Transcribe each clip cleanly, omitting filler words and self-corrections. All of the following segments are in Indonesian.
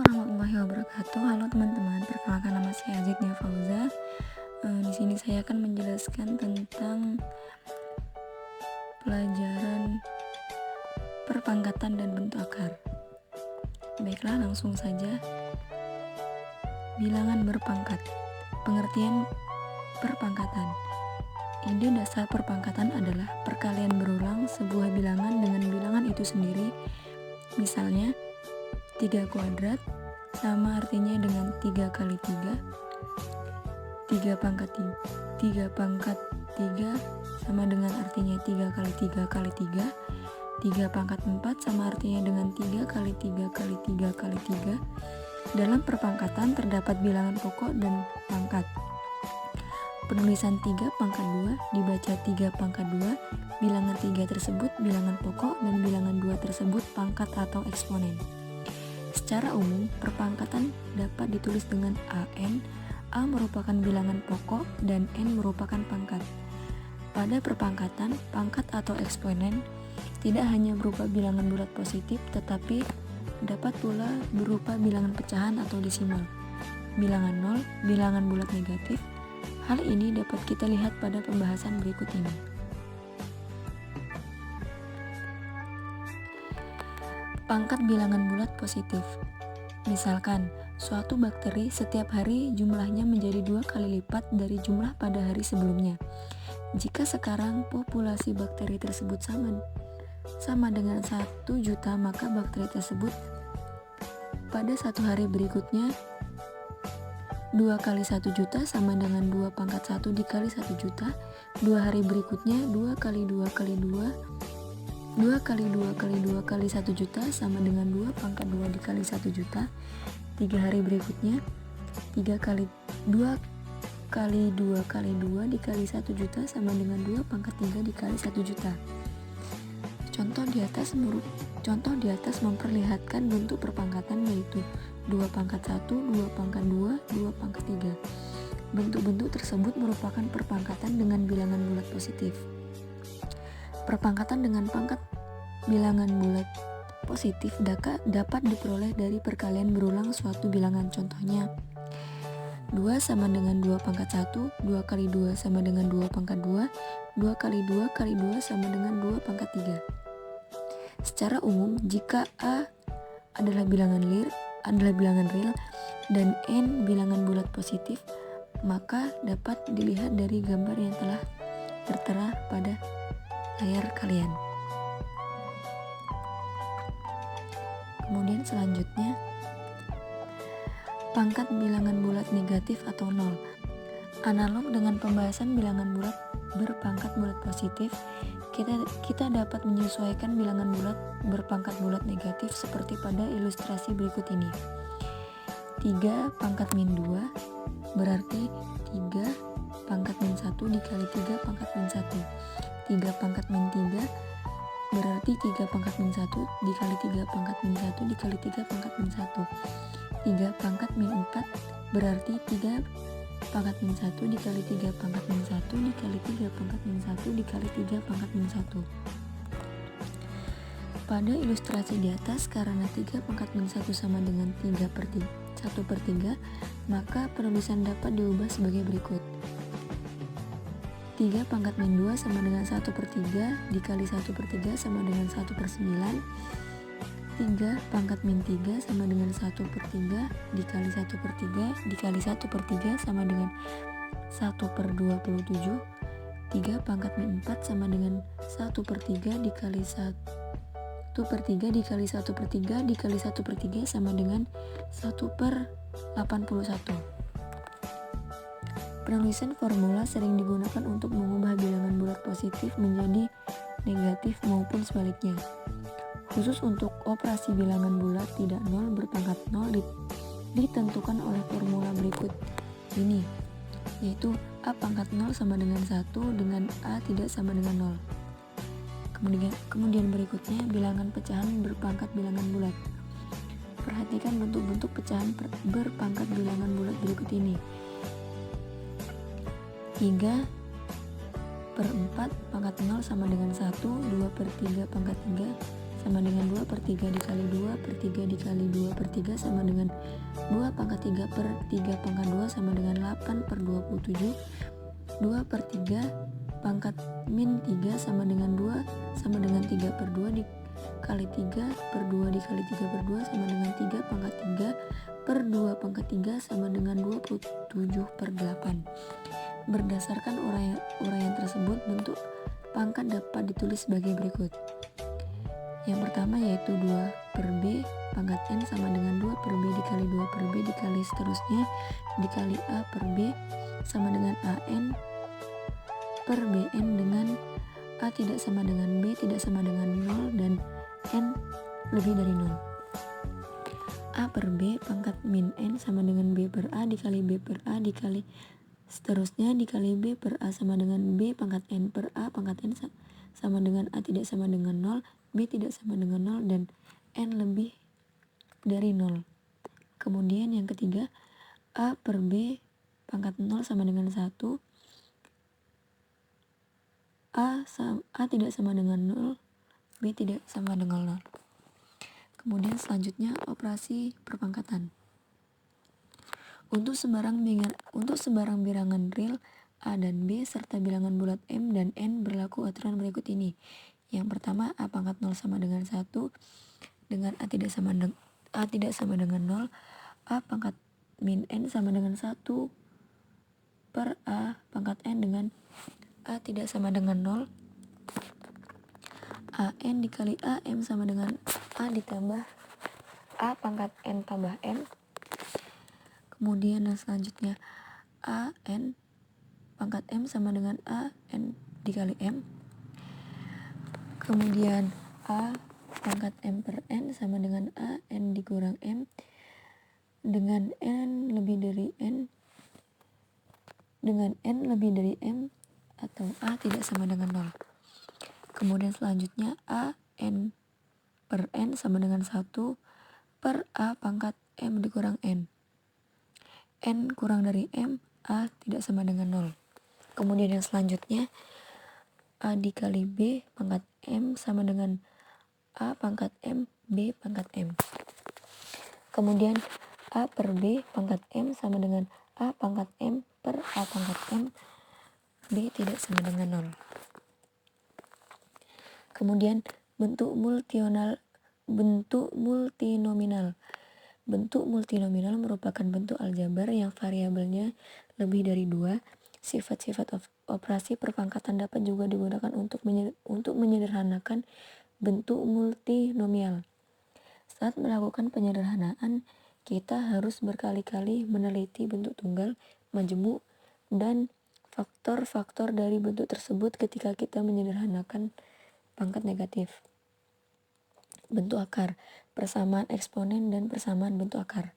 warahmatullahi wabarakatuh. Halo teman-teman, perkenalkan nama saya Aziknya Fauza. Di sini saya akan menjelaskan tentang pelajaran perpangkatan dan bentuk akar. Baiklah, langsung saja. Bilangan berpangkat. Pengertian perpangkatan. Ide dasar perpangkatan adalah perkalian berulang sebuah bilangan dengan bilangan itu sendiri. Misalnya 3 kuadrat sama artinya dengan 3 kali 3, 3 pangkat 3 sama dengan artinya 3 kali 3 kali 3, 3 pangkat 4 sama artinya dengan 3 kali 3 kali 3 kali 3. Dalam perpangkatan terdapat bilangan pokok dan pangkat. Penulisan 3 pangkat 2 dibaca 3 pangkat 2, bilangan 3 tersebut bilangan pokok dan bilangan 2 tersebut pangkat atau eksponen. Secara umum, perpangkatan dapat ditulis dengan AN. A merupakan bilangan pokok dan N merupakan pangkat. Pada perpangkatan, pangkat atau eksponen tidak hanya berupa bilangan bulat positif, tetapi dapat pula berupa bilangan pecahan atau desimal, bilangan nol, bilangan bulat negatif. Hal ini dapat kita lihat pada pembahasan berikut ini. Pangkat bilangan bulat positif. Misalkan, suatu bakteri setiap hari jumlahnya menjadi 2 kali lipat dari jumlah pada hari sebelumnya. Jika sekarang populasi bakteri tersebut sama dengan 1 juta, maka bakteri tersebut pada satu hari berikutnya 2 kali 1 juta sama dengan 2 pangkat 1 dikali 1 juta. 2 hari berikutnya 2 kali 2 kali 2 kali 2 kali 2 kali 1 juta sama dengan 2 pangkat 2 dikali 1 juta. 3 hari berikutnya 3 kali 2 kali 2 kali 2 dikali 1 juta sama dengan 2 pangkat 3 dikali 1 juta. Contoh di atas memperlihatkan bentuk perpangkatan, yaitu 2 pangkat 1, 2 pangkat 2, 2 pangkat 3. Bentuk-bentuk tersebut merupakan perpangkatan dengan bilangan bulat positif. Perpangkatan dengan pangkat bilangan bulat positif dapat diperoleh dari perkalian berulang suatu bilangan. Contohnya 2 sama dengan 2 pangkat 1, 2 kali 2 sama dengan 2 pangkat 2, 2 kali 2 kali 2 sama dengan 2 pangkat 3. Secara umum, jika A adalah bilangan real dan N bilangan bulat positif, maka dapat dilihat dari gambar yang telah tertera pada layar kalian. Kemudian selanjutnya, pangkat bilangan bulat negatif atau nol. Analog dengan pembahasan bilangan bulat berpangkat bulat positif, kita dapat menyesuaikan bilangan bulat berpangkat bulat negatif seperti pada ilustrasi berikut ini. 3 pangkat min 2 berarti 3 pangkat min 1 dikali 3 pangkat min 1. 3 pangkat min 3 berarti 3 pangkat min 1 dikali 3 pangkat min 1 dikali 3 pangkat min 1. 3 pangkat min 4 berarti 3 pangkat min 1 dikali 3 pangkat min 1 dikali 3 pangkat min 1 dikali 3 pangkat min 1. Pada ilustrasi di atas, karena 3 pangkat min 1 sama dengan 1 per 3, maka penulisan dapat diubah sebagai berikut. 3 pangkat min 2 sama dengan 1 per 3 dikali 1 per 3 sama dengan 1 per 9. 3 pangkat min 3 sama dengan 1 per 3 dikali 1 per 3 dikali 1 per 3 sama dengan 1 per 27. 3 pangkat min 4 sama dengan 1 per 3 dikali 1 per 3 dikali 1 per 3 dikali 1 per 3 sama dengan 1 per 81. Penulisan formula sering digunakan untuk mengubah bilangan bulat positif menjadi negatif maupun sebaliknya. Khusus untuk operasi bilangan bulat tidak nol berpangkat nol ditentukan oleh formula berikut ini, yaitu A pangkat 0 sama dengan 1 dengan A tidak sama dengan 0. Kemudian berikutnya bilangan pecahan berpangkat bilangan bulat. Perhatikan bentuk-bentuk pecahan berpangkat bilangan bulat berikut ini. 3 per 4 pangkat 0 sama dengan 1, 2 per 3 pangkat 3 sama dengan 2 per 3 dikali 2 per 3 dikali 2 per 3 sama dengan 2 pangkat 3 per 3 pangkat 2 sama dengan 8 per 27. 2 per 3 pangkat min 3 sama dengan 2 sama dengan 3 per 2 dikali 3 per 2 dikali 3 per 2 sama dengan 3 pangkat 3 per 2 pangkat 3 sama dengan 27 per 8. Berdasarkan uraian tersebut, bentuk pangkat dapat ditulis sebagai berikut. Yang pertama yaitu 2 per B pangkat N sama dengan 2 per B dikali 2 per B dikali seterusnya dikali A per B sama dengan AN per BN dengan A tidak sama dengan B tidak sama dengan 0 dan N lebih dari 0. A per B pangkat min N sama dengan B per A dikali B per A dikali seterusnya dikali B per A sama dengan B pangkat N per A pangkat N sama dengan A tidak sama dengan 0, B tidak sama dengan 0 dan N lebih dari 0. Kemudian yang ketiga, A per B pangkat 0 sama dengan 1, A tidak sama dengan 0, B tidak sama dengan 0. Kemudian selanjutnya operasi perpangkatan. Untuk sebarang bilangan real A dan B serta bilangan bulat M dan N berlaku aturan berikut ini. Yang pertama, A pangkat 0 sama dengan 1 dengan A tidak sama dengan 0, A pangkat min N sama dengan 1 per A pangkat N dengan A tidak sama dengan 0, AN dikali AM sama dengan A ditambah A pangkat N tambah M. Kemudian yang selanjutnya AN pangkat M sama dengan AN dikali M. Kemudian A pangkat M per N sama dengan AN dikurang M dengan N lebih dari N dengan N lebih dari M atau A tidak sama dengan 0. Kemudian selanjutnya AN per N sama dengan 1 per A pangkat M dikurang N. N kurang dari M, A tidak sama dengan 0. Kemudian yang selanjutnya A dikali B pangkat M sama dengan A pangkat M, B pangkat M. Kemudian A per B pangkat M sama dengan A pangkat M per A pangkat M, B tidak sama dengan 0. Kemudian bentuk multinominal. Bentuk multinominal merupakan bentuk aljabar yang variabelnya lebih dari 2. Sifat-sifat operasi perpangkatan dapat juga digunakan untuk menyederhanakan bentuk multinomial. Saat melakukan penyederhanaan, kita harus berkali-kali meneliti bentuk tunggal, majemuk, dan faktor-faktor dari bentuk tersebut ketika kita menyederhanakan pangkat negatif. Bentuk akar, persamaan eksponen dan persamaan bentuk akar.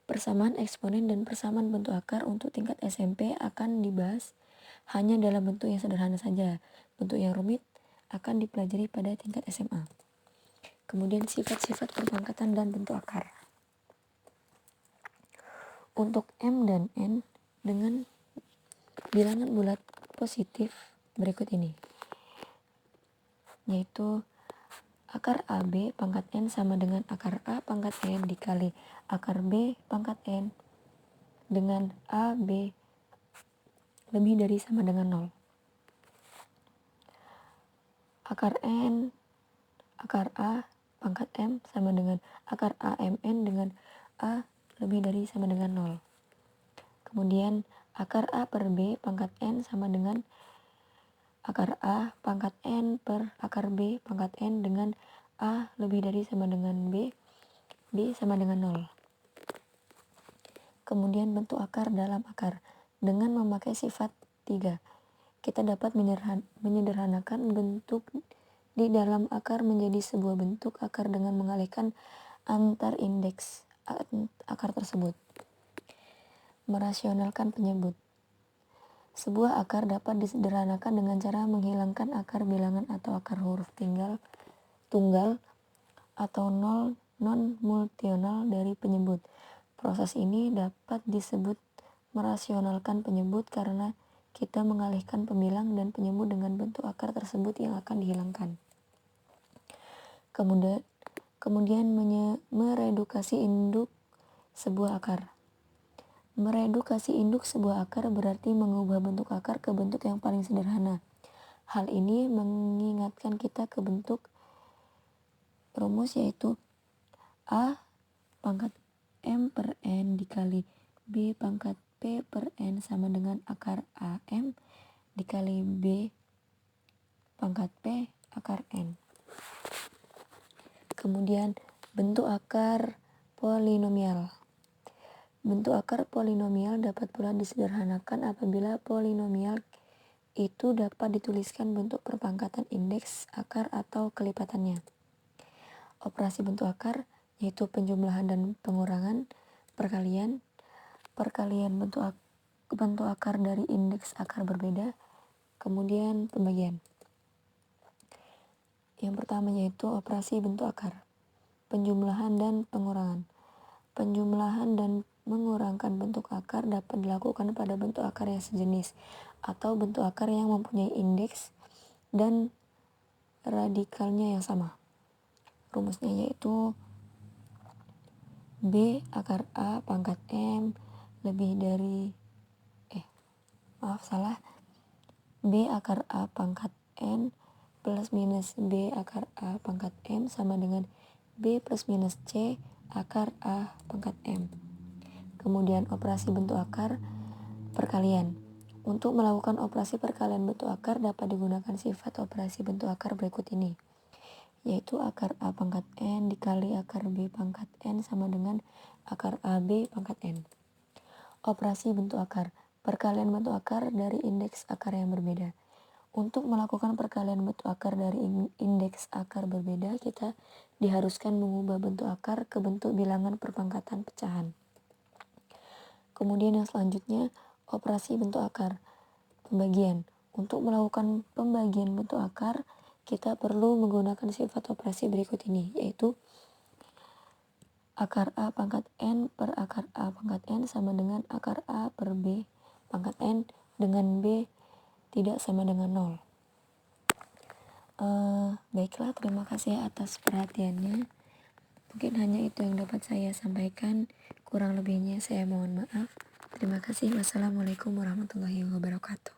Persamaan eksponen dan persamaan bentuk akar untuk tingkat SMP akan dibahas hanya dalam bentuk yang sederhana saja. Bentuk yang rumit akan dipelajari pada tingkat SMA. Kemudian sifat-sifat perpangkatan dan bentuk akar. Untuk M dan N dengan bilangan bulat positif berikut ini, yaitu akar AB pangkat N sama dengan akar A pangkat N dikali akar B pangkat N dengan AB lebih dari sama dengan 0. Akar A pangkat M sama dengan akar AMN dengan A lebih dari sama dengan 0. Kemudian akar A per B pangkat N sama dengan akar A pangkat N per akar B pangkat N dengan A lebih dari sama dengan B, B sama dengan 0. Kemudian bentuk akar dalam akar. Dengan memakai sifat 3, kita dapat menyederhanakan bentuk di dalam akar menjadi sebuah bentuk akar dengan mengalihkan antar indeks akar tersebut. Merasionalkan penyebut. Sebuah akar dapat disederhanakan dengan cara menghilangkan akar bilangan atau akar huruf tunggal atau nol non-multional dari penyebut. Proses ini dapat disebut merasionalkan penyebut karena kita mengalihkan pembilang dan penyebut dengan bentuk akar tersebut yang akan dihilangkan. Kemudian, meredukasi induk sebuah akar. Meredukasi induk sebuah akar berarti mengubah bentuk akar ke bentuk yang paling sederhana. Hal ini mengingatkan kita ke bentuk rumus, yaitu A pangkat M per N dikali B pangkat P per N sama dengan akar AM dikali B pangkat P akar N. Kemudian bentuk akar polinomial. Bentuk akar polinomial dapat pula disederhanakan apabila polinomial itu dapat dituliskan bentuk perpangkatan indeks akar atau kelipatannya. Operasi bentuk akar yaitu penjumlahan dan pengurangan, perkalian bentuk akar dari indeks akar berbeda, kemudian pembagian. Yang pertama yaitu operasi bentuk akar, penjumlahan dan pengurangan. Penjumlahan dan mengurangkan bentuk akar dapat dilakukan pada bentuk akar yang sejenis atau bentuk akar yang mempunyai indeks dan radikalnya yang sama. Rumusnya yaitu B akar A pangkat M lebih dari B akar A pangkat N plus minus B akar A pangkat M sama dengan B plus minus C akar A pangkat M. Kemudian operasi bentuk akar perkalian. Untuk melakukan operasi perkalian bentuk akar dapat digunakan sifat operasi bentuk akar berikut ini, yaitu akar A pangkat N dikali akar B pangkat N sama dengan akar AB pangkat N. Operasi bentuk akar, perkalian bentuk akar dari indeks akar yang berbeda. Untuk melakukan perkalian bentuk akar dari indeks akar berbeda, kita diharuskan mengubah bentuk akar ke bentuk bilangan perpangkatan pecahan. Kemudian yang selanjutnya, operasi bentuk akar, pembagian. Untuk melakukan pembagian bentuk akar, kita perlu menggunakan sifat operasi berikut ini, yaitu akar A pangkat N per akar A pangkat N sama dengan akar A per B pangkat N dengan B tidak sama dengan 0. Baiklah, terima kasih atas perhatiannya. Mungkin hanya itu yang dapat saya sampaikan. Kurang lebihnya saya mohon maaf. Terima kasih. Wassalamualaikum warahmatullahi wabarakatuh.